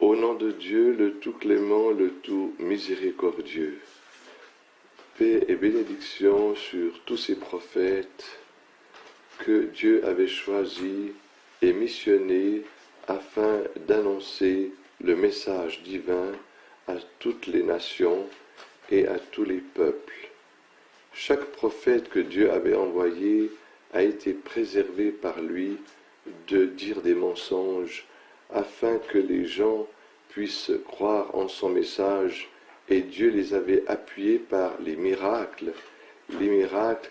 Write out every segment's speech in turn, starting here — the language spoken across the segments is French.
Au nom de Dieu, le tout clément, le tout miséricordieux, paix et bénédiction sur tous ces prophètes que Dieu avait choisis et missionnés afin d'annoncer le message divin à toutes les nations et à tous les peuples. Chaque prophète que Dieu avait envoyé a été préservé par lui de dire des mensonges afin que les gens puissent croire en son message, et Dieu les avait appuyés par les miracles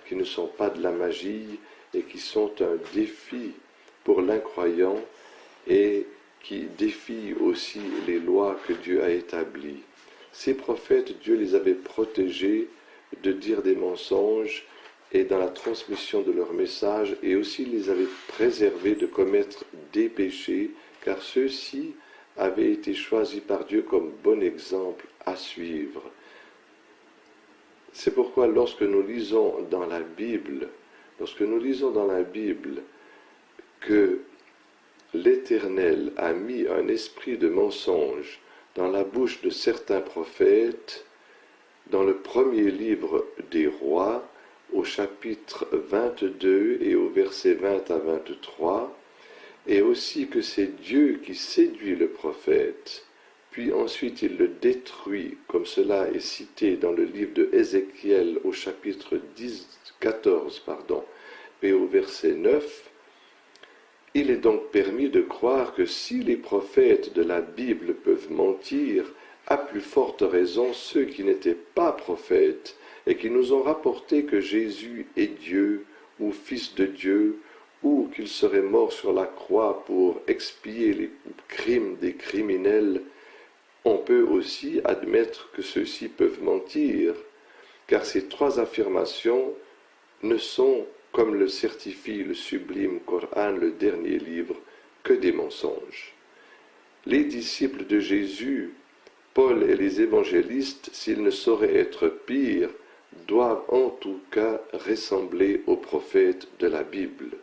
qui ne sont pas de la magie et qui sont un défi pour l'incroyant et qui défient aussi les lois que Dieu a établies. Ces prophètes, Dieu les avait protégés de dire des mensonges et dans la transmission de leur message, et aussi les avait préservés de commettre des péchés, car ceux-ci avaient été choisis par Dieu comme bon exemple à suivre. C'est pourquoi lorsque nous lisons dans la Bible que l'Éternel a mis un esprit de mensonge dans la bouche de certains prophètes, dans le premier livre des rois, au chapitre 22 et au verset 20 à 23, et aussi que c'est Dieu qui séduit le prophète, puis ensuite il le détruit, comme cela est cité dans le livre de Ézéchiel au chapitre 14, et au verset 9, il est donc permis de croire que si les prophètes de la Bible peuvent mentir, à plus forte raison ceux qui n'étaient pas prophètes et qui nous ont rapporté que Jésus est Dieu ou Fils de Dieu, ou qu'il serait mort sur la croix pour expier les crimes des criminels, on peut aussi admettre que ceux-ci peuvent mentir, car ces trois affirmations ne sont, comme le certifie le sublime Coran, le dernier livre, que des mensonges. Les disciples de Jésus, Paul et les évangélistes, s'ils ne sauraient être pires, doivent en tout cas ressembler aux prophètes de la Bible.